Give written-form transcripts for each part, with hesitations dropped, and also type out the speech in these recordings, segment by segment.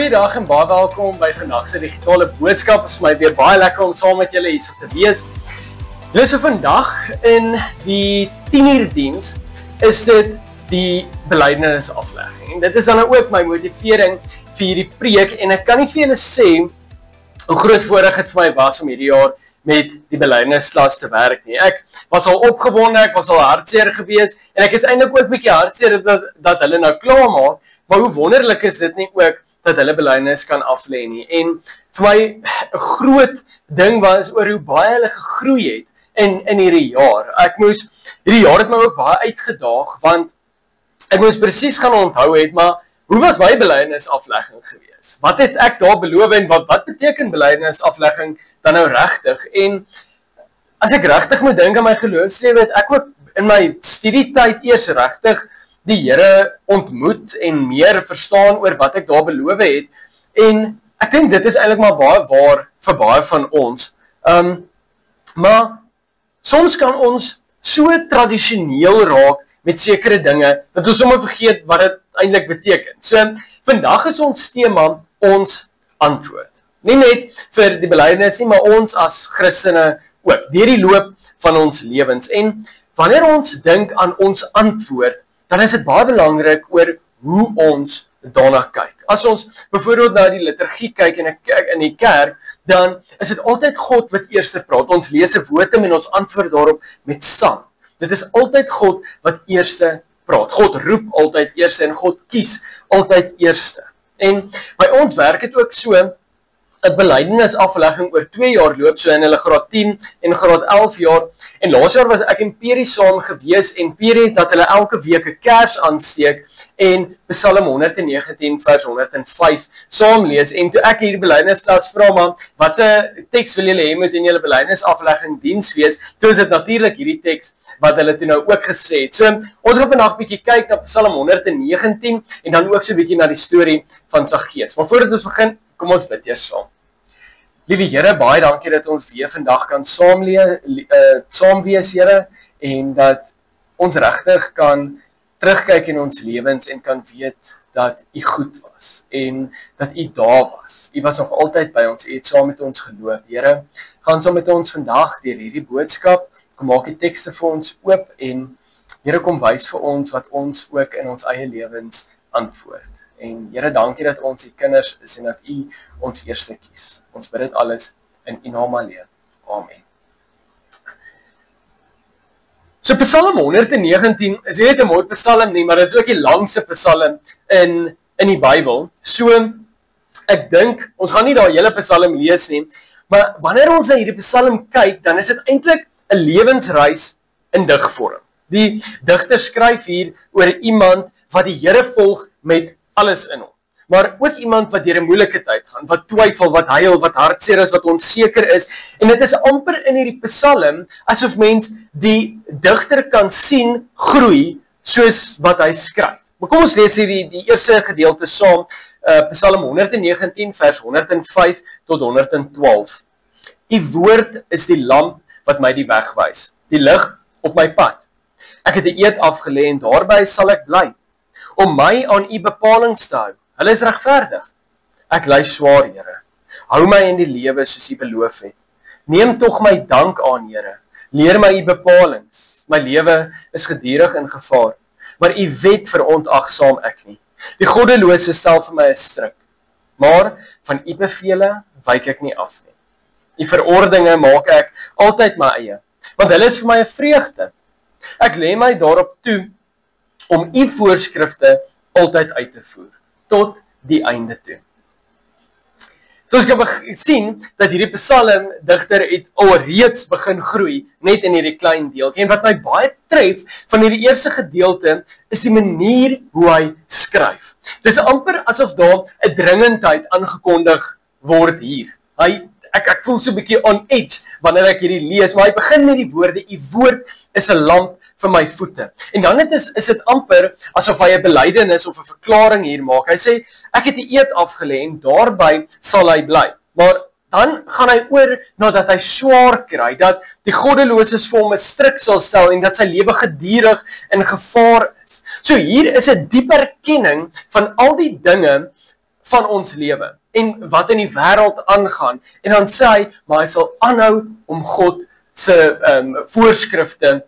Goeiedag en baie welkom by vandag se digitale boodskap. Dit is vir my weer baie lekker om saam met julle hier te wees. Dus vandag in die 10uur diens is dit die belydenisaflegging. En dit is dan ook my motivering vir hierdie preek en ek kan nie vir julle sê hoe groot voorreg dit vir my was om hierdie jaar met die belydenisslas te werk nie. Ek was al opgewonde, ek was al hartseer gewees en ek is eintlik ook 'n bietjie hartseer dat hulle nou klaar maak, maar hoe wonderlik is dit nie ook dat hulle belydenis kan aflê nie. En vir my 'n groot ding was oor hoe baie hulle gegroei het in hierdie jaar. Hierdie jaar het my ook baie uitgedaag, want ek moes presies gaan onthou het, maar hoe was my belydenisaflegging gewees? Wat het ek daar beloof en wat beteken belydenisaflegging dan nou regtig? En as ek regtig moet dink aan my geloofslewe, het ek ook in my studietyd eers regtig die Here ontmoet en meer verstaan oor wat ek daar beloof het. En ek dink dit is eintlik maar baie waar vir baie van ons. Maar soms kan ons so tradisioneel raak met sekere dinge dat ons sommer vergeet wat dit eintlik beteken. So vandag is ons tema ons antwoord. Nie net vir die belydenis nie, maar ons as Christene ook, deur die loop van ons lewens. En wanneer ons dink aan ons antwoord, dan is dit baie belangrik oor hoe ons daarna kyk. As ons byvoorbeeld na die liturgie kyk in die kerk, dan is dit altyd God wat eerste praat. Ons lees 'n wotum en ons antwoord daarop met sang. Dit is altyd God wat eerste praat. God roep altyd eerste en God kies altyd eerste. En by ons werk dit ook so, 'n belydenisaflegging oor 2 jaar loop, so in hulle graad 10 en graad 11 jaar. En laas jaar was ek en Peri saam gewees en Peri het dat hulle elke week 'n kers aansteek en Psalm 119 vers 105 saam lees. En toe ek hierdie belydenisslas vra, maar watse teks wil julle hê moet in julle belydenisaflegging diens wees? Toe is dit natuurlik hierdie teks wat hulle toe nou ook gesê het. So ons gaan vandag bietjie kyk na Psalm 119 en dan ook so bietjie na die storie van Saggeus. Maar voordat ons begin, kom ons bid eers saam. Liewe Here, baie dankie dat ons weer vandag kan saam wees, Here, en dat ons regtig kan terugkyk in ons lewens en kan weet dat U goed was en dat U daar was. U was nog altyd by ons, U het saam met ons geloop. Here, gaan saam met ons vandag deur hierdie boodskap, kom maak die tekste vir ons oop en Here, kom wys vir ons wat ons ook in ons eie lewens antwoord. En Here, dankie dat ons U kinders is en dat U ons eerste kies. Ons bid dit alles in U naam alleen. Amen. So Psalm 119 is nie net 'n mooi psalm nie, maar dit is ook die langste psalm in die Bybel. So ek dink ons gaan nie daai hele psalm lees nie, maar wanneer ons na hierdie psalm kyk, dan is dit eintlik 'n lewensreis in digvorm. Die digter skryf hier oor iemand wat die Here volg met alles in hom. Maar ook iemand wat deur 'n moeilike tyd gaan, wat twyfel, wat huil, wat hartseer is, wat onseker is. En dit is amper in hierdie psalm asof mens die digter kan sien groei soos wat hy skryf. Maar kom ons lees hier die eerste gedeelte saam, Psalm 119 vers 105 tot 112. U woord is die lamp wat my die weg wys, die lig op my pad. Ek het 'n eed afgelê en daarby sal ek bly, om my aan U bepalings te hou. Hulle is regverdig. Ek ly swaar, Here. Hou my in die lewe soos U beloof het. Neem tog my dank aan, Here. Leer my U bepalings. My lewe is gedurig in gevaar, maar U wet verontagsaam ek nie. Die goddelose stel vir my 'n stryk, maar van U bevele wyk ek nie af nie. U verordeninge maak ek altyd my eie, want hulle is vir my 'n vreugde. Ek lê my daarop toe om U voorskrifte altyd uit te voer, tot die einde toe. So ons kan sien dat hierdie psalm digter het alreeds begin groei, net in hierdie klein deeltjie. En wat my baie tref van hierdie eerste gedeelte, is die manier hoe hy skryf. Dis amper asof daar 'n dringendheid aangekondig word hier. Ek voel so 'n bietjie on edge wanneer ek hierdie lees, maar hy begin met die woorde, U woord is 'n lamp vir my voete. En dan is dit amper asof hy 'n belydenis of 'n verklaring hier maak. Hy sê, ek het 'n eed afgelê en daarby sal hy bly. Maar dan gaan hy oor nadat hy swaar kry, dat die goddeloses vir hom 'n stryk sal stel en dat sy lewe gedurig in gevaar is. So hier is 'n dieper erkenning van al die dinge van ons lewe en wat in die wêreld aangaan. En dan sê hy, maar hy sal aanhou om God se voorskrifte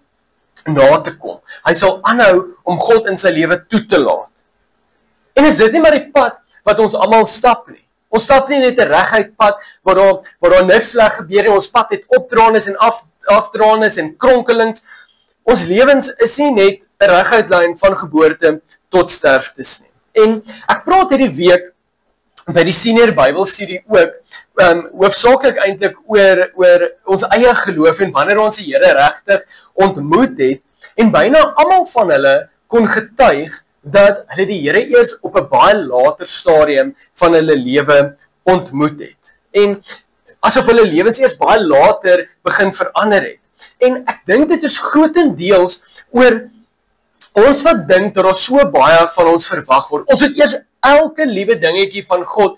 na te kom. Hy sal aanhou om God in sy lewe toe te laat. En is dit nie maar die pad wat ons almal stap nie? Ons stap nie net 'n reguit pad waar daar niks sleg gebeur nie. Ons pad het opdraandes en afdraandes en kronkelings. Ons lewens is nie net 'n reguit lyn van geboorte tot sterftes nie. En ek praat hierdie week by die senior Bybelstudie ook, hoofsaaklik eintlik oor ons eie geloof en wanneer ons die Here regtig ontmoet het, en byna almal van hulle kon getuig dat hulle die Here eers op 'n baie later stadium van hulle lewe ontmoet het. En asof hulle lewens eers baie later begin verander het. En ek dink dit is grootendeels oor ons wat dink dat daar so baie van ons verwag word. Ons het eers elke liewe dingetjie van God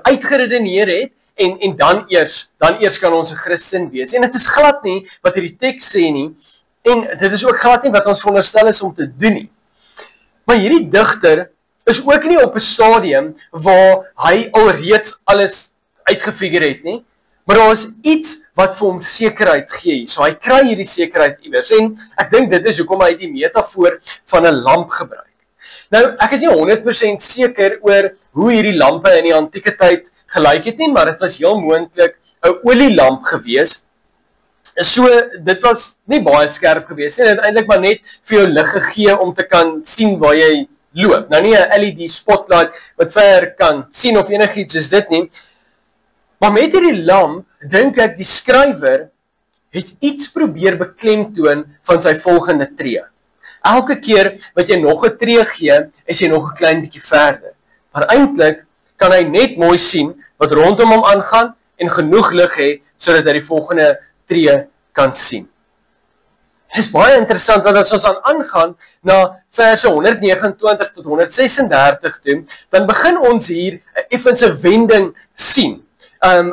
uitgeredeneer het en dan eers kan ons 'n Christen wees. En dit is glad nie wat hierdie teks sê nie en dit is ook glad nie wat ons veronderstel is om te doen nie. Maar hierdie digter is ook nie op 'n stadium waar hy alreeds alles uitgefigure het nie, maar daar is iets wat vir hom sekerheid gee. So hy kry hierdie sekerheid iewers en ek dink dit is hoekom hy die metafoor van 'n lamp gebruik. Nou, ek is nie 100% seker oor hoe hierdie lampe in die antieke tyd gelyk het nie, maar dit was heel moontlik 'n olielamp gewees. So, dit was nie baie skerp gewees nie, dit eintlik maar net vir jou lig gegee om te kan sien waar jy loop. Nou nie 'n LED spotlight wat ver kan sien of enigiets soos dit nie. Maar met hierdie lamp, dink ek die skrywer het iets probeer beklemtoon van sy volgende tree. Elke keer wat jy nog 'n tree gee, is jy nog 'n klein bietjie verder. Maar eintlik kan hy net mooi sien wat rondom hom aangaan en genoeg lig hê sodat hy die volgende tree kan sien. Dit is baie interessant want as ons aangaan na verse 129 tot 136 toe, dan begin ons hier effens 'n wending sien.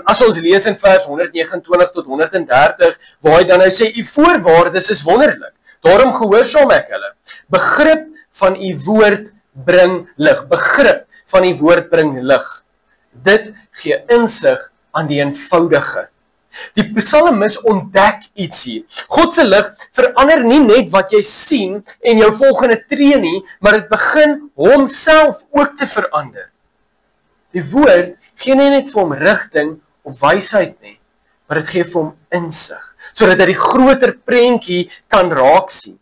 As ons lees in vers 129 tot 130, waar hy dan nou sê, u voorwaardes is wonderlik. Daarom gehoorsaam ek hulle. Begrip van u woord bring lig. Begrip van u woord bring lig. Dit gee insig aan die eenvoudige. Die psalmis ontdek iets hier. God se lig verander nie net wat jy sien en jou volgende tree nie, maar dit begin homself ook te verander. Die woord gee nie net vir hom rigting of wysheid nie, maar dit gee vir hom insig, sodat hy die groter prentjie kan raak sien.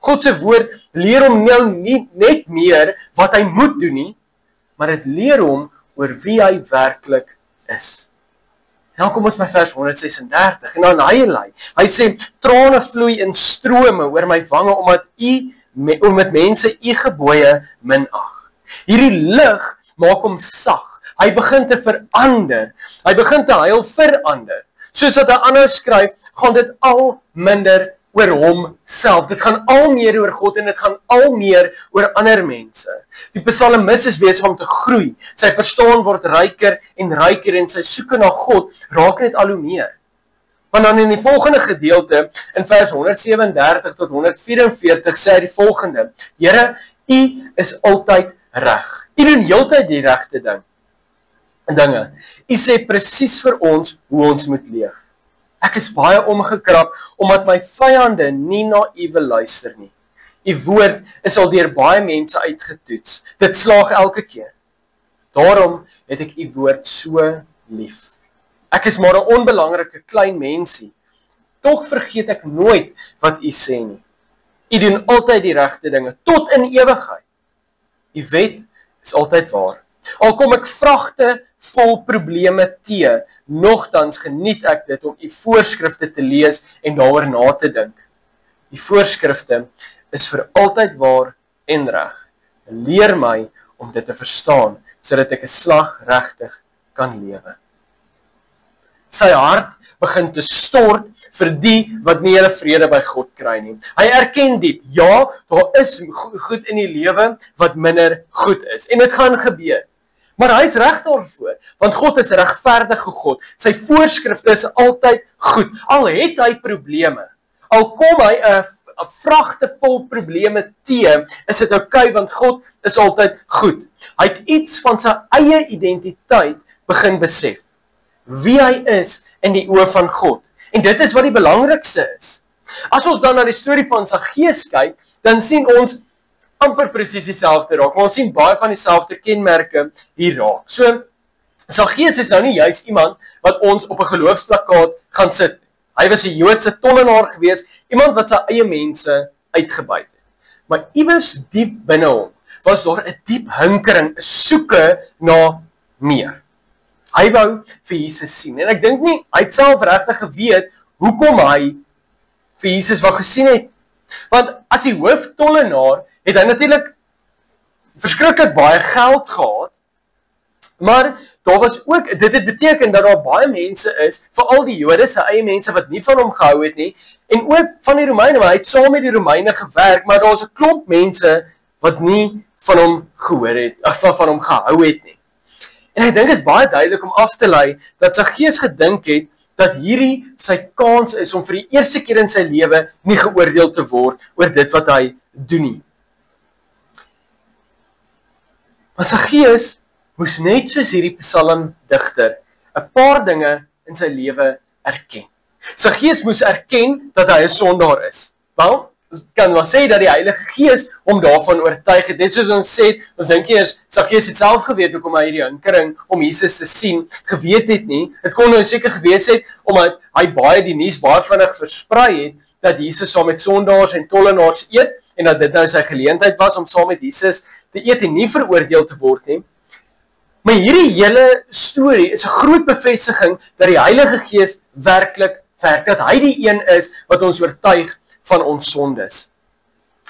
God se woord leer hom nou nie net meer wat hy moet doen nie, maar dit leer hom oor wie hy werklik is. En dan kom ons by vers 136 en dan hy sê, trane vloei in strome oor my wange, omdat mense u gebooie minag. Hierdie lig maak hom sag. Hy begin te verander. Hy begin te huil verander. Soos wat hy aanhou skryf, gaan dit al minder oor homself. Dit gaan al meer oor God en dit gaan al meer oor ander mense. Die psalmis is besig om te groei. Sy verstaan word ryker en sy soeke na God raak net al hoe meer. Want dan in die volgende gedeelte, in vers 137 tot 144, sê hy die volgende: Here, u is altyd reg. U doen heeltyd die regte dinge. U sê presies vir ons hoe ons moet leef. Ek is baie omgekrap, omdat my vyande nie na u wil luister nie. U woord is al deur baie mense uitgetoets. Dit slaag elke keer. Daarom het ek u woord so lief. Ek is maar 'n onbelangrike klein mensie. Tog vergeet ek nooit wat u sê nie. U doen altyd die regte dinge, tot in ewigheid. U wet is altyd waar. Al kom ek vragte vol probleme te, nogtans geniet ek dit om u voorskrifte te lees en daaroor na te dink. Die voorskrifte is vir altyd waar en reg. Leer my om dit te verstaan, sodat ek 'n slag regtig kan lewe. Sy hart begin te stort vir die wat nie hulle vrede by God kry nie. Hy erken diep, ja, daar is goed in die lewe wat minder goed is. En dit gaan gebeur. Maar hy is reg daarvoor, want God is 'n regverdige God. Sy voorskrifte is altyd goed. Al het hy probleme, al kom hy vragte vol probleme teë, is dit okay, want God is altyd goed. Hy het iets van sy eie identiteit begin besef. Wie hy is in die oë van God. En dit is wat die belangrikste is. As ons dan na die storie van Saggeus kyk, dan sien ons amper presies dieselfde raak, maar ons sien baie van dieselfde kenmerke hier raak. So, Saggeus is nou nie juist iemand wat ons op 'n geloofsplakkaat gaan sit. Hy was 'n Joodse tollenaar gewees, iemand wat sy eie mense uitgebuit het. Maar iewers diep binne hom was daar 'n diep hinkering, 'n soeke na meer. Hy wou vir Jesus sien. En ek dink nie hy het self regtig geweet hoekom hy vir Jesus wou gesien het. Want as die hooftollenaar het hy natuurlik verskriklik baie geld gehad, maar daar was ook, dit het beteken dat daar baie mense is, veral die Jode, sy eie mense wat nie van hom gehou het nie, en ook van die Romeine, want hy het saam met die Romeine gewerk, maar daar was 'n klomp mense wat nie van hom gehoor het, van hom gehou het nie. En ek dink is baie duidelik om af te lei, dat Saggeus gedink het, dat hierdie sy kans is om vir die eerste keer in sy lewe nie geoordeel te word oor dit wat hy doen nie. Maar Saggeus moes net soos hierdie psalmdigter 'n paar dinge in sy lewe erken. Saggeus moes erken dat hy 'n sondaar is. Wel, ons kan wel sê dat die Heilige Gees hom daarvan oortuig het. Net soos ons sê, ons dink eers Saggeus het self geweet hoekom hy hierdie hinkering om Jesus te sien geweet het nie. Dit kon nou seker gewees het omdat hy baie die nuus baie vinnig versprei het dat Jesus saam met sondaars en tollenaars eet en dat dit nou sy geleentheid was om saam met Jesus te eet en nie veroordeel te word nie. Maar hierdie hele storie is 'n groot bevestiging dat die Heilige Gees werklik werk, dat hy die een is wat ons oortuig van ons sondes.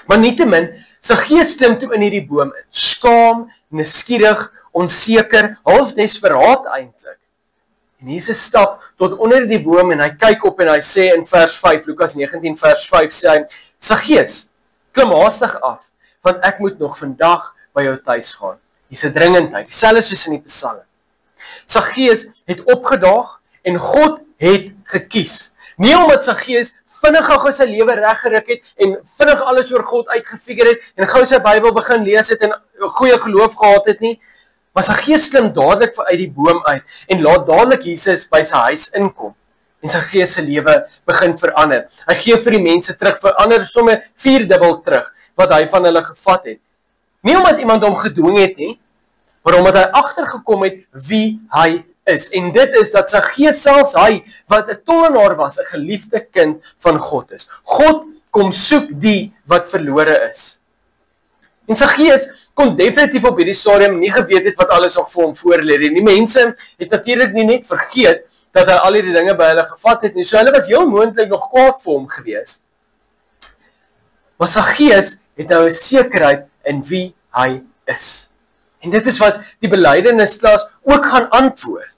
Maar nietemin, Saggeus klim toe in hierdie boom in, skaam, nuuskierig, onseker, half desperaat eintlik. En Jesus stap tot onder die boom en hy kyk op en hy sê in vers 5, Lukas 19 vers 5 sê hy, Saggeus, klim haastig af, want ek moet nog vandag by jou tuis gaan. Hier's 'n dringendheid, dieselfde soos in die Psalme. Saggeus het opgedaag en God het gekies. Nie omdat Saggeus vinnig gou sy lewe reggeruk het en vinnig alles oor God uitgefigure het en gou sy Bybel begin lees het en 'n goeie geloof gehad het nie, maar Saggeus klim dadelik uit die boom uit en laat dadelik Jesus by sy huis inkom. En Saggeus se lewe begin verander. Hy gee vir die mense terug, verander sommer 4-dubbel terug wat hy van hulle gevat het. Nie omdat iemand hom gedwing het nie, maar omdat hy agtergekom het wie hy is. En dit is dat Saggeus selfs hy, wat 'n tollenaar was, 'n geliefde kind van God is. God kom soek die wat verlore is. En Saggeus kon definitief op hierdie stadium nie geweet het wat alles nog vir hom voorlê nie. Die mense het natuurlik nie net vergeet dat hy al hierdie dinge by hulle gevat het nie. So hulle was heel moontlik nog kwaad vir hom gewees. Maar Saggeus het nou 'n sekerheid in wie hy is. En dit is wat die belydenisstas ook gaan antwoord.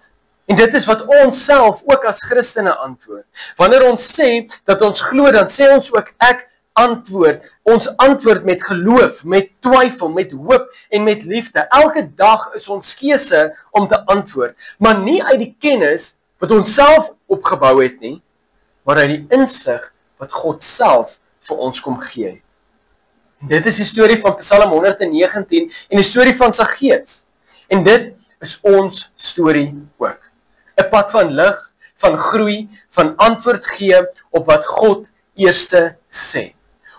En dit is wat ons self ook as Christene antwoord. Wanneer ons sê dat ons glo, dan sê ons ook ek antwoord. Ons antwoord met geloof, met twyfel, met hoop en met liefde. Elke dag is ons keuse om te antwoord, maar nie uit die kennis wat ons self opgebou het nie, maar uit die insig wat God self vir ons kom gee het. En dit is die storie van Psalm 119 en die storie van Saggeus. En dit is ons storie ook. 'n Pad van lig, van groei, van antwoord gee op wat God eerste sê.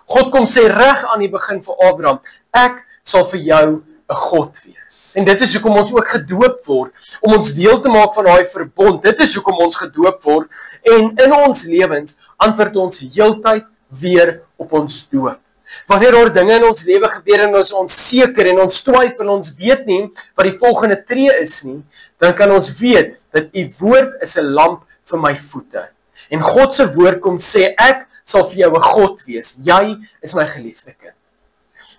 God kom sê reg aan die begin vir Abraham, ek sal vir jou 'n God wees. En dit is hoekom ons ook gedoop word, om ons deel te maak van daai verbond. Dit is hoekom ons gedoop word en in ons lewens antwoord ons heeltyd weer op ons doop. Wanneer daar dinge in ons lewe gebeur en ons onseker en ons twyfel en ons weet nie wat die volgende tree is nie, dan kan ons weet dat u woord is 'n lamp vir my voete. En God se woord kom sê, ek sal vir jou 'n God wees. Jy is my geliefde kind.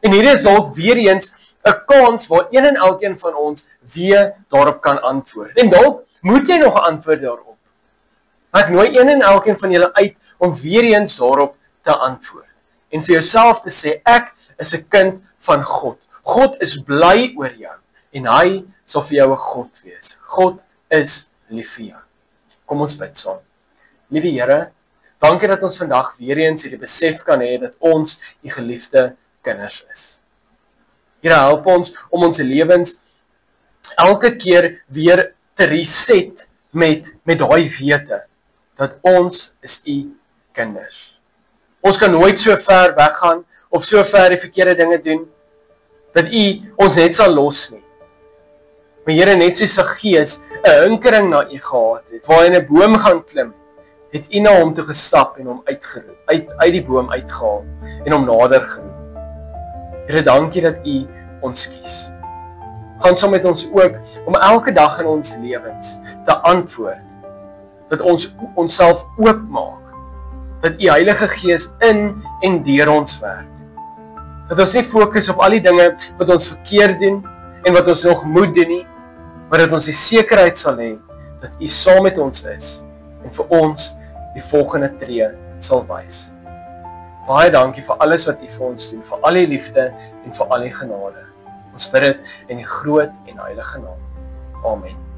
En hier is dalk weer eens 'n kans waar een en elkeen van ons weer daarop kan antwoord. En dalk moet jy nog 'n antwoord daarop. Ek nooi een en elkeen van julle uit om weer eens daarop te antwoord. En vir jouself te sê, ek is 'n kind van God. God is bly oor jou en hy sal vir jou 'n God wees. God is lief vir jou. Kom ons bid saam. Liewe Here, Dankie dat ons vandag weer eens hierdie besef kan hê dat ons die geliefde kinders is. Here, help ons om ons lewens elke keer weer te reset met daai wete dat ons is u kinders. Ons kan nooit so ver weggaan of so ver die verkeerde dinge doen dat u ons net sal los nie. Maar Here, net soos sy Gees 'n hinkering na u gehad het, waar hy in 'n boom gaan klim, het u na hom toe gestap en hom uitgeroep, uit die boom uitgehaal en hom nader geroep. Here, dankie dat u ons kies. Gaan saam met ons ook om elke dag in ons lewens te antwoord, dat ons onsself oopmaak, dat u Heilige Gees in en deur ons werk. Dat ons nie fokus op al die dinge wat ons verkeerd doen en wat ons nog moet doen nie, maar dat ons die sekerheid sal hê dat u saam met ons is en vir ons die volgende tree sal wys. Baie dankie vir alles wat u vir ons doen, vir al die liefde en vir al die genade. Ons bid dit in die groot en heilige naam. Amen.